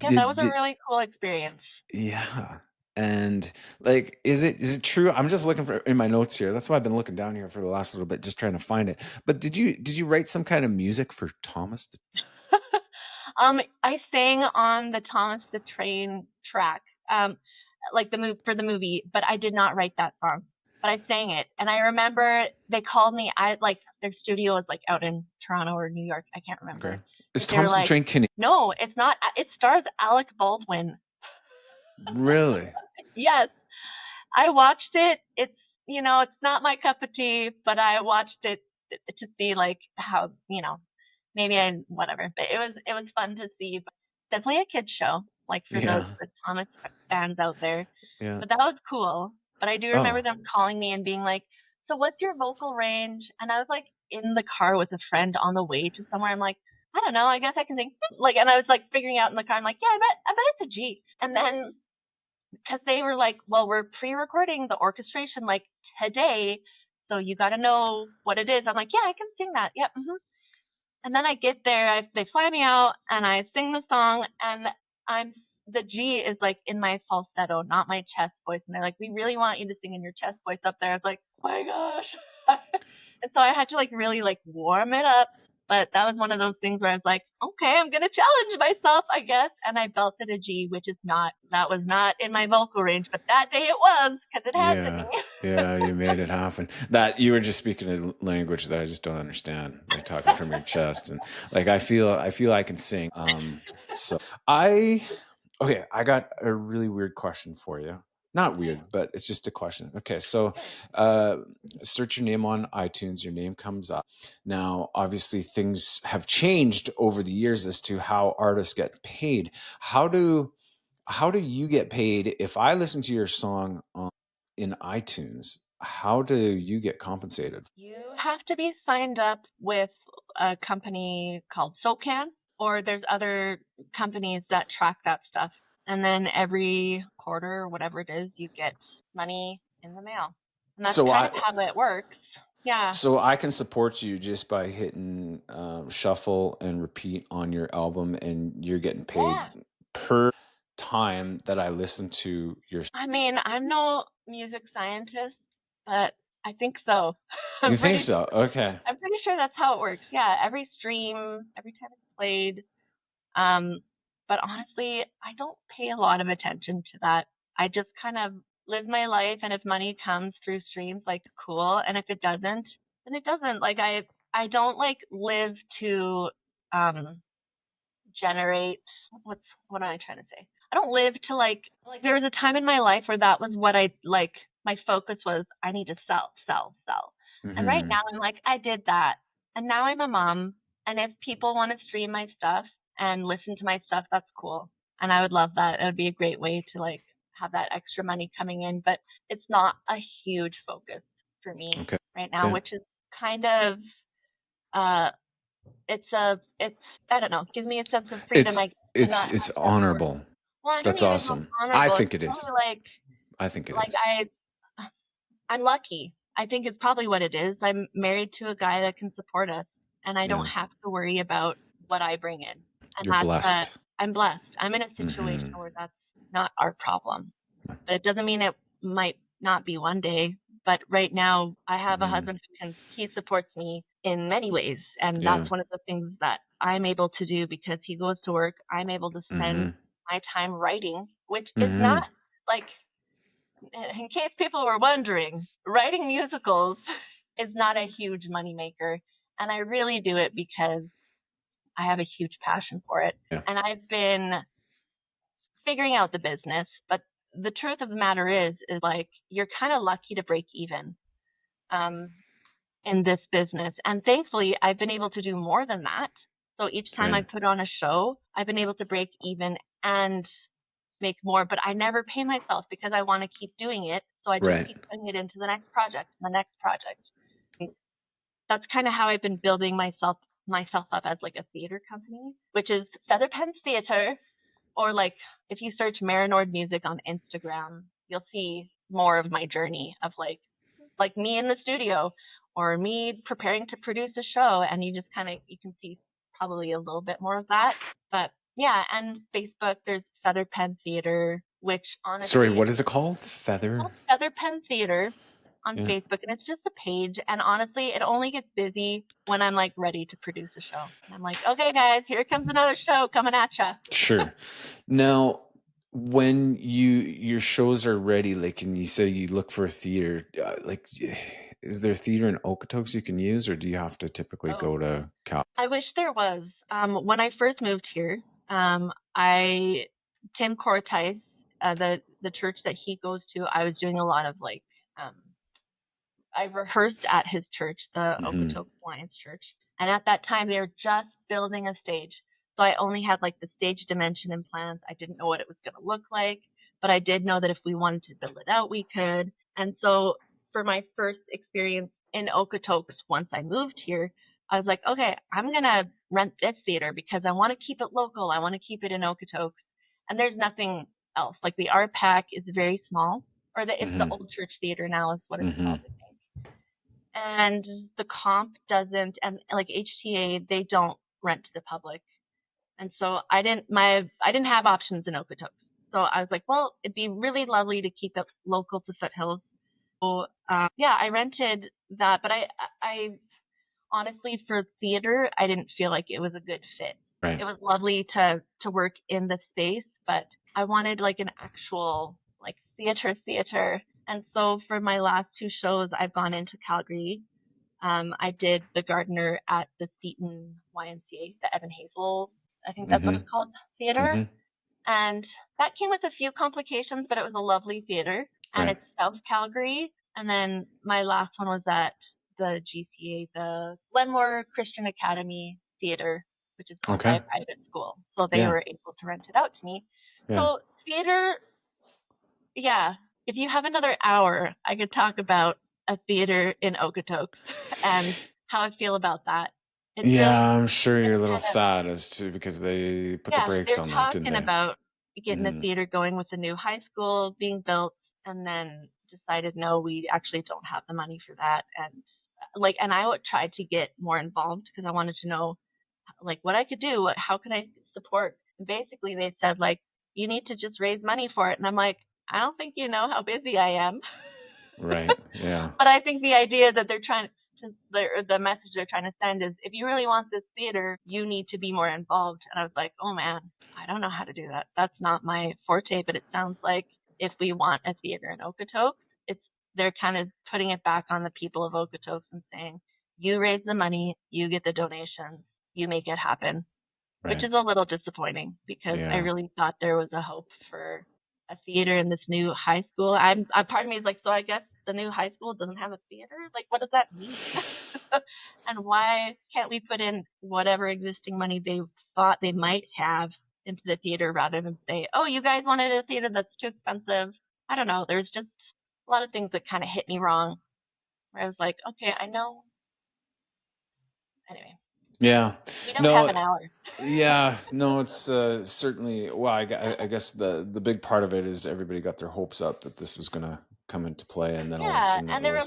that was a Did really cool experience. Yeah. And like, is it true? I'm just looking for in my notes here. That's why I've been looking down here for the last little bit, just trying to find it. But did you write some kind of music for Thomas? I sang on the Thomas the Train track, like the move for the movie, but I did not write that song. But I sang it, and I remember they called me. I like their studio was like out in Toronto or New York. I can't Okay. remember. Is But they were Thomas the like, Train Canadian? "No, it's not. It stars Alec Baldwin." Really? Yes, I watched it. It's not my cup of tea, but I watched it to see like how, maybe I whatever. But it was fun to see. But definitely a kids show, like for Yeah. the Thomas fans out there. Yeah. But that was cool. But I do remember Oh. them calling me and being like, "So what's your vocal range?" And I was like in the car with a friend on the way to somewhere. I'm like, I don't know. I guess I can sing like, and I was like figuring out in the car. I'm like, yeah, I bet it's a G. And then because they were like, well, we're pre-recording the orchestration like today, so you got to know what it is. I'm like, yeah, I can sing that. Yep. And then I get there, they fly me out, and I sing the song, and I'm the G is like in my falsetto, not my chest voice. And they're like, we really want you to sing in your chest voice up there. I was like, oh my gosh. And so I had to like really like warm it up. But that was one of those things where I was like, okay, I'm gonna challenge myself, I guess. And I belted a G, which is not that was not in my vocal range, but that day it was because it had to Yeah. be. Yeah, you made it happen. That you were just speaking a language that I just don't understand, like talking from your chest. And like I feel I can sing. So I okay, I got a really weird question for you. Not Okay, weird, but it's just a question. Okay, so sure. uh search your name on iTunes, your name comes up. Now, obviously things have changed over the years as to how artists get paid. How do how do you get paid? If I listen to your song in iTunes, how do you get compensated? You have to be signed up with a company called SoCan, or there's other companies that track that stuff. And then every quarter or whatever it is, you get money in the mail. And that's So kind I of how it works. Yeah. so I can support you just by hitting shuffle and repeat on your album, and you're getting paid Yeah. per time that I listen to your. I mean, I'm no music scientist, but I think so. You I'm think pretty so? Okay. I'm pretty sure that's how it works. Yeah, every stream, every time it's played. Um, but honestly, I don't pay a lot of attention to that. I just kind of live my life, and if money comes through streams, like cool, and if it doesn't, then it doesn't. Like I don't like live to um generate what am I trying to say? I don't live to like there was a time in my life where that was what I like my focus was I need to sell, sell, sell. And right Hmm. now I'm like I did that. And now I'm a mom, and if people want to stream my stuff and listen to my stuff, that's cool. And I would love that. It would be a great way to like have that extra money coming in, but it's not a huge focus for me Okay. right now, Okay. which is kind of uh it's I don't know, gives me a sense of freedom, I It's guess, to it's not it's have to work. honorable. Well, I don't That's even know if awesome. I honorable. It's think it is. probably I think it like is. I'm lucky. I think it's probably what it is. I'm married to a guy that can support us, and I don't Yeah. have to worry about what I bring in. And You're that's blessed. I'm blessed. I'm in a situation Hmm. where that's not our problem. But it doesn't mean it might not be one day. But right now, I have a Hmm. husband he supports me in many ways. And Yeah. that's one of the things that I'm able to do because he goes to work. I'm able to spend Hmm. my time writing, which is not Hmm. like, in case people were wondering, writing musicals is not a huge moneymaker. And I really do it because I have a huge passion for it. Yeah. And I've been figuring out the business, but the truth of the matter is like you're kind of lucky to break even um, in this business, and thankfully I've been able to do more than that. So each time I Okay. put on a show, I've been able to break even and make more, but I never pay myself because I want to keep doing it. So I just Right. keep putting it into the next project and the next project. And that's kind of how I've been building myself up as like a theater company, which is Feather Pen Theater. Or like if you search Maren Ord music on Instagram, you'll see more of my journey of like me in the studio or me preparing to produce a show, and you just kind of you can see probably a little bit more of that. But yeah, and Facebook, there's Feather Pen Theater, which Sorry, honestly what it's is it called? Feather? called Feather Pen Theater on Yeah. Facebook, and it's just a page. And honestly, it only gets busy when I'm like ready to produce a show. And I'm like, okay, guys, here comes another show coming at ya. Sure. Now, when your shows are ready, like, and you say you look for a theater, like, is there a theater in Okotoks you can use, or do you have to typically go Oh, to Cal? I wish there was. When I first moved here, I Tim Cortice, the church that he goes to, I was doing a lot of like um, I rehearsed at his church, the Hmm. Okotoks Alliance Church, and at that time they were just building a stage. So I only had like the stage dimension in plans. I didn't know what it was going to look like, but I did know that if we wanted to build it out, we could. And so for my first experience in Okotoks, once I moved here, I was like, okay, I'm going to rent this theater because I want to keep it local. I want to keep it in Okotoks. And there's nothing else. Like the unpack is very small, or it's the Hmm. old church theater now is what it's Hmm. called, I think. And the comp doesn't, and like HTA, they don't rent to the public. And so I didn't have options in Okotoks. So I was like, well, it'd be really lovely to keep it local to Foothills. So yeah, I rented that, but I honestly for theater, I didn't feel like it was a good fit. Right. It was lovely to work in the space, but I wanted like an actual like theater. And so for my last two shows, I've gone into Calgary. I did The Gardener at the Seton YMCA, the Evan Hazel, I think that's what Hmm. it's called, theater. Hmm. And that came with a few complications, but it was a lovely theater. And Right. it's South Calgary. And then my last one was at the GCA, the Glenmore Christian Academy Theater, which is owned by Okay. a private school. So they Yeah. were able to rent it out to me. Yeah. So theater, yeah, if you have another hour, I could talk about a theater in Okotoks and how I feel about that. It's just, Yeah, I'm sure you're it's a little kind of, sad as to because they put the yeah, brakes they're on that, didn't talking they? about getting a Hmm. theater going with the new high school being built, and then decided, no, we actually don't have the money for that. And like, and I would try to get more involved because I wanted to know like what I could do, how can I support? And basically, they said like, you need to just raise money for it. And I'm like, I don't think you know how busy I am. Right. Yeah. But I think the idea that they're trying to, the message they're trying to send is if you really want this theater, you need to be more involved. And I was like, oh man, I don't know how to do that. That's not my forte, but it sounds like if we want a theater in Okotoks, it's they're kind of putting it back on the people of Okotoks and saying, you raise the money, you get the donations, you make it happen, which Right. is a little disappointing because I Yeah. really thought there was a hope for a theater in this new high school. Part of me is like, so I guess the new high school doesn't have a theater? Like, what does that mean? And why can't we put in whatever existing money they thought they might have into the theater rather than say, oh, you guys wanted a theater that's too expensive? I don't know. There's just a lot of things that kind of hit me wrong. Where I was like, okay, I know. Anyway, Yeah. we don't have No, an hour. yeah, no, it's certainly well, I guess the big part of it is everybody got their hopes up that this was gonna come into play, and then all of a Yeah, sudden and there were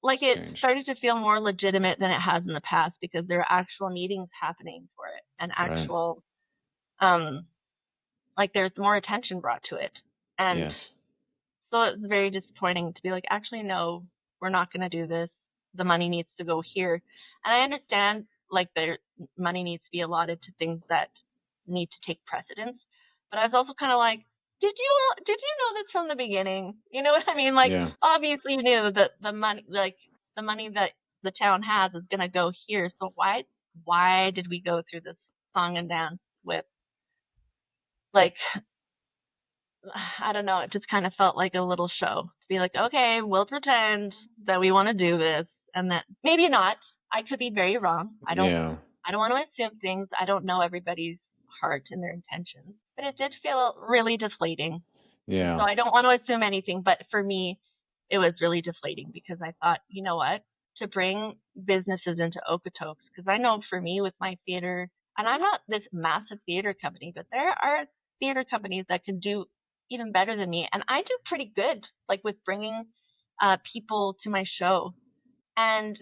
like it's it changed. started to feel more legitimate than it has in the past because there are actual meetings happening for it and Right. actual um like there's more attention brought to it. And Yes. so it's very disappointing to be like, actually no, we're not gonna do this. The money needs to go here. And I understand like the money needs to be allotted to things that need to take precedence. But I was also kind of like, did you know this from the beginning? You know what I mean? Like Yeah. obviously you knew that the money that the town has is gonna go here. So why did we go through this song and dance with like I don't know, it just kind of felt like a little show to be like, okay, we'll pretend that we want to do this and that maybe not. I could be very wrong. Yeah. I don't want to assume things. I don't know everybody's heart and their intentions, but it did feel really deflating. And so Yeah. I don't want to assume anything, but for me, it was really deflating because I thought, you know what, to bring businesses into Okotoks, because I know for me with my theater, and I'm not this massive theater company, but there are theater companies that can do even better than me, and I do pretty good, like with bringing people to my show. And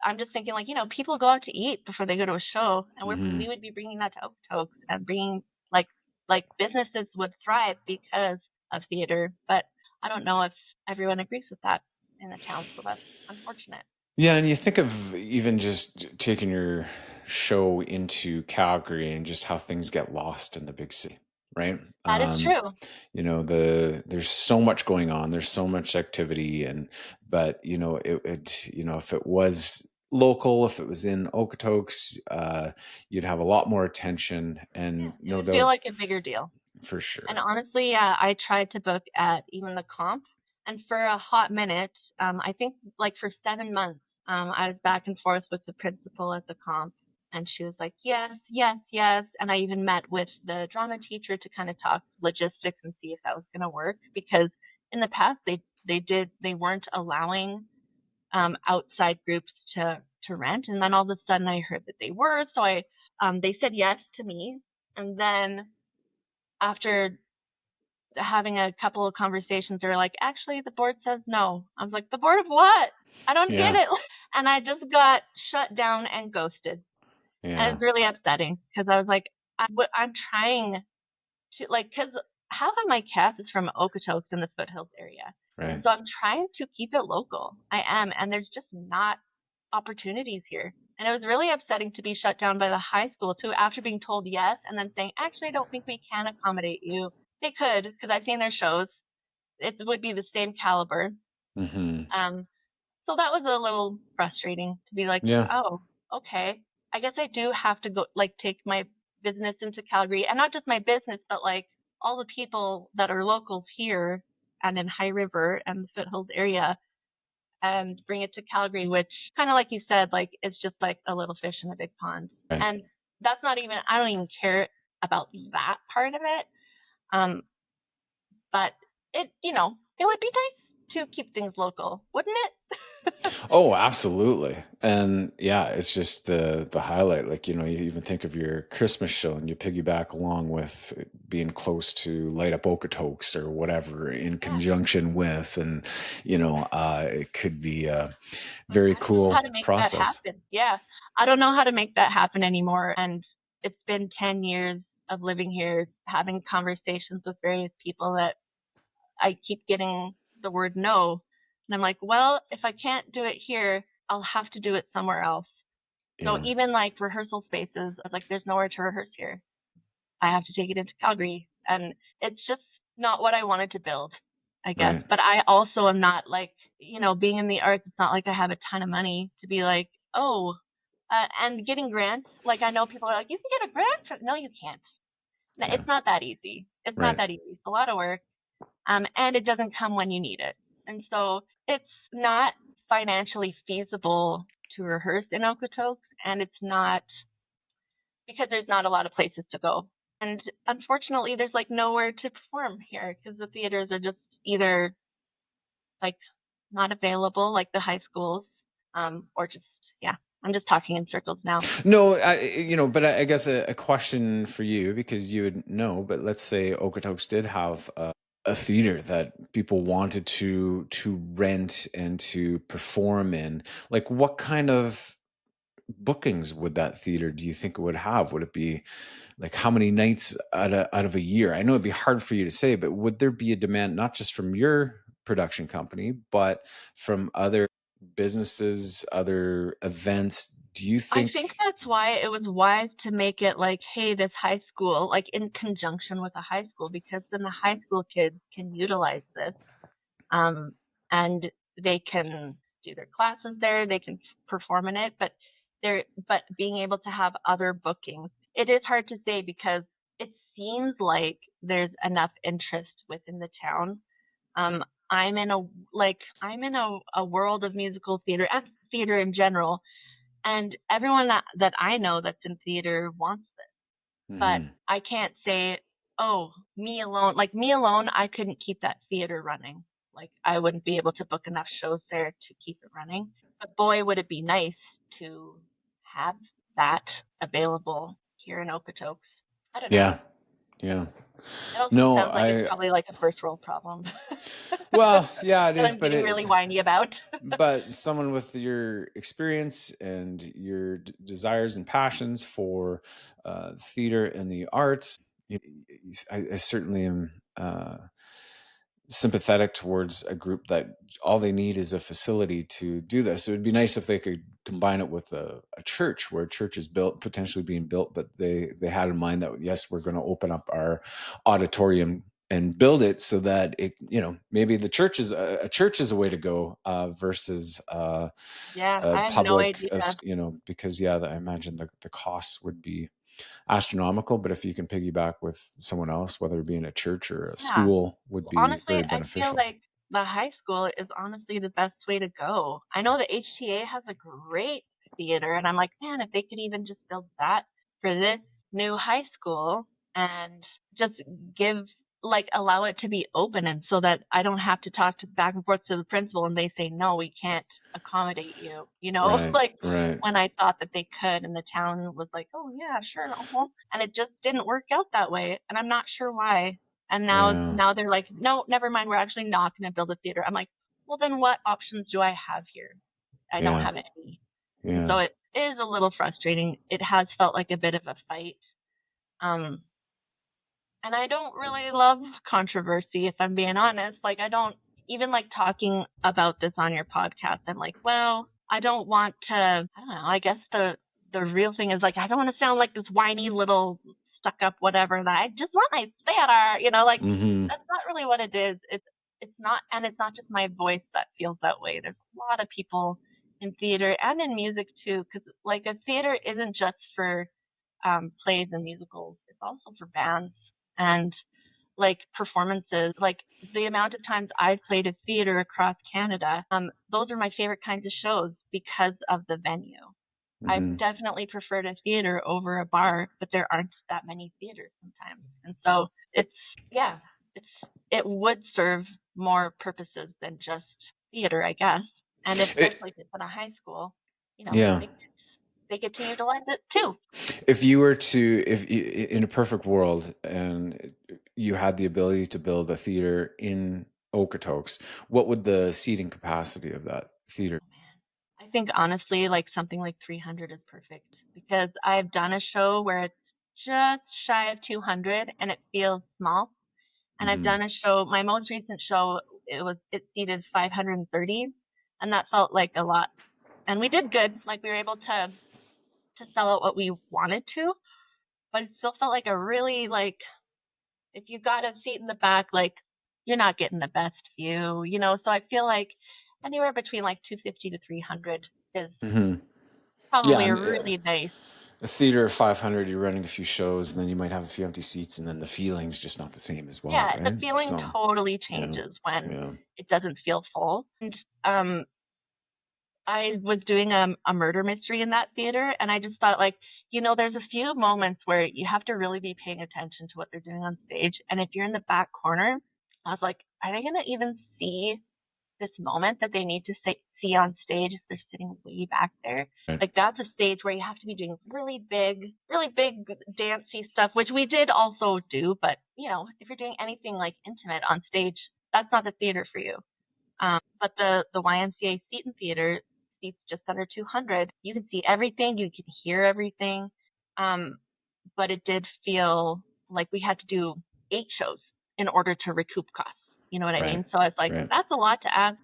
I'm just thinking, like, people go out to eat before they go to a show, and we Hmm. would be bringing that to Okotoks and bringing like businesses would thrive because of theater. But I don't know if everyone agrees with that in the town, so that's unfortunate. Yeah, and you think of even just taking your show into Calgary and just how things get lost in the big city, right? That is true. There's so much going on, there's so much activity, but if it was local, if it was in Okotoks, you'd have a lot more attention, Yeah, and it no would feel doubt, like a bigger deal. for And sure. honestly, yeah, I tried to book at even the comp, and for a hot minute, I think like for 7 months, I was back and forth with the principal at the comp, and she was like, "Yes, yes, yes." And I even met with the drama teacher to kind of talk logistics and see if that was going to work because in the past they weren't allowing outside groups to rent, and then all of a sudden I heard that they were, so they said yes to me, and then after having a couple of conversations, they were like, actually, the board says no. I was like, the board of what? I don't get Yeah, it. And I just got shut down and ghosted. And yeah, it's really upsetting because I was like, I'm trying to, like, because half of my cast is from Okotoks in the foothills area. And right. so I'm trying to keep it local. I am. And there's just not opportunities here. And it was really upsetting to be shut down by the high school too, after being told yes and then saying, actually, I don't think we can accommodate you. They could, because I've seen their shows. It would be the same caliber. Hmm. Um, so that was a little frustrating to be like, Yeah, oh, okay. I guess I do have to go, like, take my business into Calgary, and not just my business, but like all the people that are locals here and in High River and the Foothills area, and bring it to Calgary, which kind of like you said, like it's just like a little fish in a big pond. right. And that's not even, I don't even care about that part of it. Um, but it would be nice to keep things local, wouldn't it? Oh, absolutely. And yeah, it's just the highlight. Like, you even think of your Christmas show and you piggyback along with it being close to Light Up Okotoks or whatever in Yeah. conjunction with, and it could be a Like, very I don't know how to cool make that process. happen. Yeah. I don't know how to make that happen anymore. And it's been 10 years of living here, having conversations with various people that I keep getting the word no. And I'm like, well, if I can't do it here, I'll have to do it somewhere else. So Yeah, even like rehearsal spaces, I was like, there's nowhere to rehearse here. I have to take it into Calgary. And it's just not what I wanted to build, I guess. right. But I also am not like, being in the arts, it's not like I have a ton of money to be like, oh, and getting grants. Like I know people are like, you can get a grant. No, you can't. Yeah, It's not that easy. It's not right, that easy. It's a lot of work. And it doesn't come when you need it. And so it's not financially feasible to rehearse in Okotoks, and it's not because there's not a lot of places to go. And unfortunately, there's like nowhere to perform here because the theaters are just either like not available, like the high schools, or just, yeah, I'm just talking in circles now. No, but I guess a question for you, because you would know, but let's say Okotoks did have a theater that people wanted to rent and to perform in. Like, what kind of bookings would that theater, do you think, it would have? Would it be like how many nights out of a year? I know it'd be hard for you to say, but would there be a demand not just from your production company, but from other businesses, other events? Do you I think? think that's why it was wise to make it like, hey, this high school, like in conjunction with a high school, because then the high school kids can utilize this, um, and they can do their classes there, they can perform in it, but being able to have other bookings, it is hard to say because it seems like there's enough interest within the town. Um, I'm in a world of musical theater and theater in general, and everyone that I know that's in theater wants this, but Mhm. I can't say, oh, me alone, like me alone, I couldn't keep that theater running. Like, I wouldn't be able to book enough shows there to keep it running. But boy, would it be nice to have that available here in Okotoks. I don't know. Yeah. Yeah. It also No, sounds like it's probably like a first world problem well, yeah, it that is, I'm getting really whiny about. but someone with your experience and your desires and passions for theater and the arts, I certainly am sympathetic towards a group that all they need is a facility to do this. It would be nice if they could combine it with a church, where a church is built, potentially being built, but they had in mind that, yes, we're going to open up our auditorium and build it so that it, maybe the church is a church is a way to go, versus Yeah, a I have no public, idea. because I imagine the costs would be astronomical, but if you can piggyback with someone else, whether it be in a church or a Yeah. school, would be Honestly, very I feel beneficial. like the high school is honestly the best way to go. I know the HTA has a great theater, and I'm like, man, if they could even just build that for this new high school and just give, like, allow it to be open, and so that I don't have to talk to back and forth to the principal and they say, no, we can't accommodate you, Right, like right. when I thought that they could, and the town was like, oh, yeah, sure. And it just didn't work out that way. And I'm not sure why. And Yeah, now they're like, no, never mind. We're actually not going to build a theater. I'm like, well, then what options do I have here? I don't yeah, have any. And yeah. so it is a little frustrating. It has felt like a bit of a fight. Um, and I don't really love controversy, if I'm being honest. Like, I don't even like talking about this on your podcast. I'm like, well, I don't want to, I don't know. I guess the real thing is, like, I don't want to sound like this whiny little stuck up whatever that I just want my theater, like Mm-hmm. that's not really what it is. It's not, and it's not just my voice that feels that way. There's a lot of people in theater and in music too, because like a theater isn't just for plays and musicals. It's also for bands and like performances. Like the amount of times I've played a theater across Canada, those are my favorite kinds of shows because of the venue. I've Mm-hmm. definitely preferred a theater over a bar, but there aren't that many theaters sometimes. And so it's, yeah, it's, it would serve more purposes than just theater, I guess. And if, especially if it's in a high school, Yeah. they get to utilize it too. If you were to, if in a perfect world, and you had the ability to build a theater in Okotoks, what would the seating capacity of that theater? I think honestly, like something like 300 is perfect because I've done a show where it's just shy of 200 and it feels small. And I've Mm-hmm. done a show, my most recent show, it seated 530 and that felt like a lot. And we did good. Like we were able to sell out what we wanted to, but it still felt like a really like if you got a seat in the back, like you're not getting the best view. So I feel like anywhere between like 250 to 300 is Mm-hmm. Yeah, probably I a mean, really nice. a theater of 500, you're running a few shows, and then you might have a few empty seats, and then the feeling's just not the same as well, Yeah, the right? feeling So, totally yeah, changes when yeah. it doesn't feel full. And I was doing a murder mystery in that theater, and I just thought, like, there's a few moments where you have to really be paying attention to what they're doing on stage. And if you're in the back corner, I was like, are they going to even see this moment that they need to see on stage if they're sitting way back there? Right. Like, that's a stage where you have to be doing really big dancey stuff, which we did also do. But, if you're doing anything like intimate on stage, that's not the theater for you. But the YMCA Seton Theater seats just under 200. You can see everything, you can hear everything. Um, but it did feel like we had to do 8 shows in order to recoup costs. You know what I Right. mean? So I was like, Right. that's a lot to ask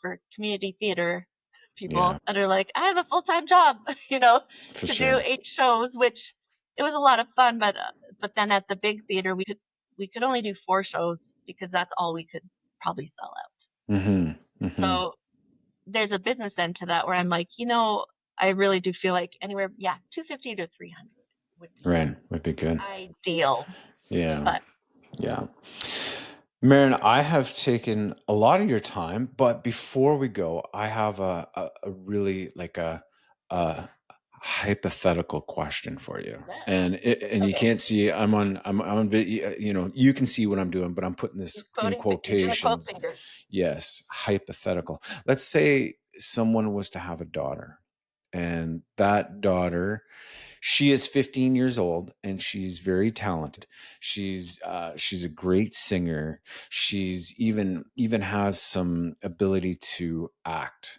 for community theater Yeah, people that are like, I have a full time job, you know, for to do sure. 8 shows, which it was a lot of fun. But then at the big theater, we could only do 4 shows because that's all we could probably sell out. Mm-hmm. Mm-hmm. So there's a business end to that where I'm like, I really do feel like anywhere, yeah, 250 to 300 would be Right. Would be good. ideal. Yeah. But Yeah. Maren, I have taken a lot of your time, but before we go, I have a really like a hypothetical question for you, Yeah. and you Okay. can't see. I'm on video. You can see what I'm doing, but I'm putting this in He's gonna quote quotations. fingers. Yes, hypothetical. Let's say someone was to have a daughter, and that daughter, she is 15 years old and she's very talented. She's a great singer. She's even has some ability to act.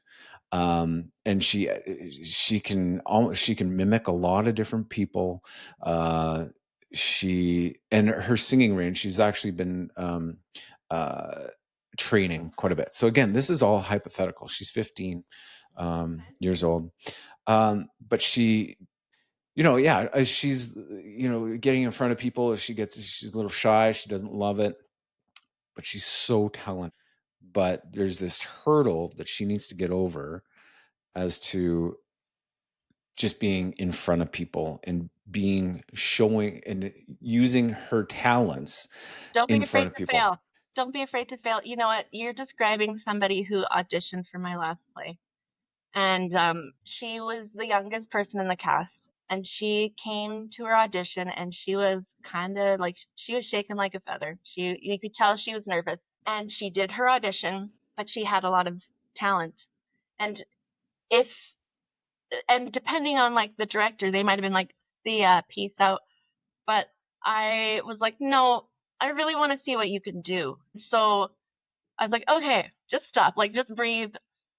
And she can mimic a lot of different people. She and her singing range, she's actually been uh training quite a bit. So again, this is all hypothetical. She's 15 years old. But she, yeah, she's, getting in front of people. She's a little shy. She doesn't love it, but she's so talented. But there's this hurdle that she needs to get over as to just being in front of people and showing and using her talents Don't be in front afraid of to people. fail. Don't be afraid to fail. You know what? You're describing somebody who auditioned for my last play. And she was the youngest person in the cast. And she came to her audition and she was kind of like, she was shaking like a feather. You could tell she was nervous. And she did her audition, but she had a lot of talent. And if, and depending on like the director, they might have been like, the piece out. But I was like, no, I really want to see what you can do. So I was like, okay, just stop, like just breathe,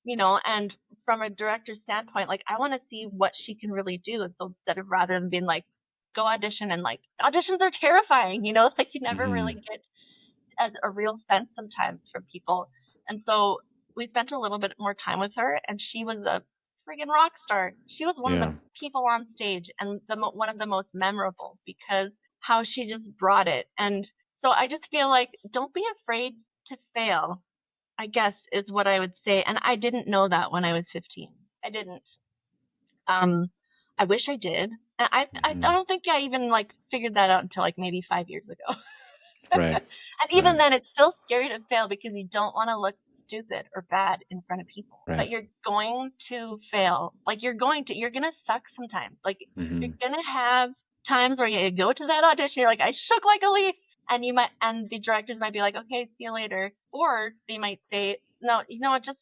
and from a director's standpoint, like I want to see what she can really do. So instead of rather than being like, go audition, and like auditions are terrifying, like you never really Hmm. get as a real sense sometimes from people. And so we spent a little bit more time with her, and she was a friggin' rock star. She was one of the Yeah. people on stage, and one of the most memorable because how she just brought it. And so I just feel like don't be afraid to fail, I guess is what I would say. And I didn't know that when I was 15. I didn't. Um, I wish I did. And I Hmm. don't think I even like figured that out until like maybe 5 years ago. Right. And even Right. then, it's still scary to fail because you don't want to look stupid or bad in front of people. Right. But you're going to fail. Like you're going to suck sometimes. Like you're Hmm. going to have times where you go to that audition, you're like, I shook like a leaf. And the directors might be like, okay, see you later. Or they might say, no, you know what, just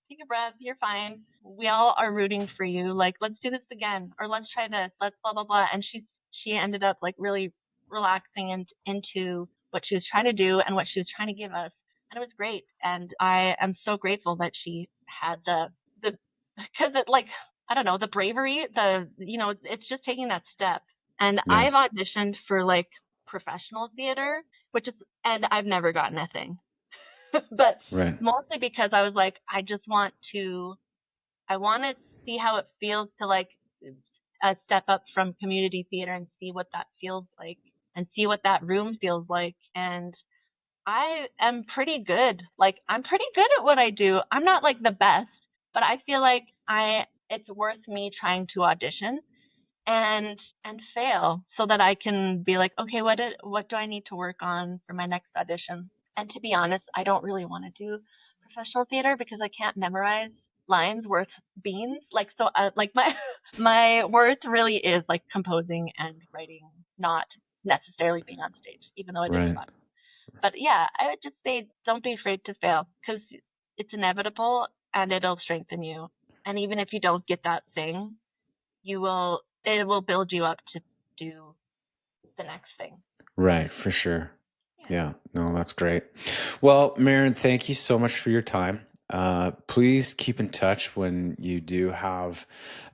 take a breath. You're fine. We all are rooting for you. Like, let's do this again. Or let's try this. Let's blah, blah, blah. And she ended up like really relaxing into what she was trying to do and what she was trying to give us. And it was great. And I am so grateful that she had the, because it like, I don't know, the bravery, it's just taking that step. And I've Yes. auditioned for like professional theater, which is, and I've never gotten a thing. But Right. mostly because I was like, I want to see how it feels to like step up from community theater and see what that feels like and see what that room feels like. And I am pretty good. Like I'm pretty good at what I do. I'm not like the best, but I feel like I it's worth me trying to audition and fail so that I can be like, okay, what do I need to work on for my next audition? And to be honest, I don't really want to do professional theater because I can't memorize lines worth beans. Like so, like my my worth really is like composing and writing, not necessarily being on stage, even though it is Right. fun. But yeah, I would just say don't be afraid to fail because it's inevitable and it'll strengthen you. And even if you don't get that thing, it will build you up to do the next thing. Right, for sure. Yeah. Yeah, no, that's great. Well, Maren, thank you so much for your time. Please keep in touch when you do have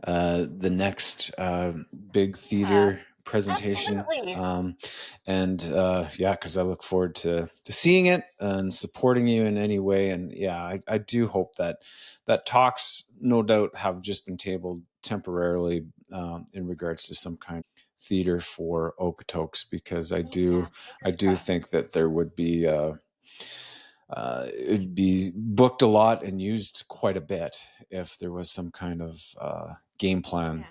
the next big Yeah. theater presentation. Absolutely. And yeah, because I look forward to seeing it and supporting you in any way. And yeah, I do hope that talks, no doubt, have just been tabled temporarily in regards to some kind of theater for Okotoks, because Yeah. I Fingers do crossed. think that there would be it'd be booked a lot and used quite a bit if there was some kind of game plan Yeah.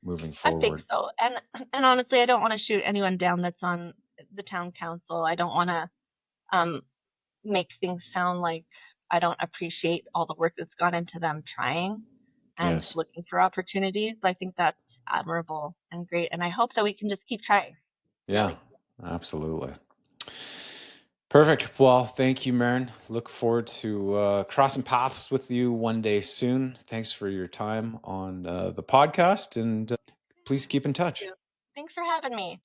moving I think forward. so. And honestly, I don't want to shoot anyone down that's on the town council. I don't want to um make things sound like I don't appreciate all the work that's gone into them trying and Yes. looking for opportunities. I think that's admirable and great. And I hope that we can just keep trying. Yeah, Really. absolutely. Perfect. Well, thank you, Maren. Look forward to crossing paths with you one day soon. Thanks for your time on the podcast, and please keep in touch. Thanks for having me.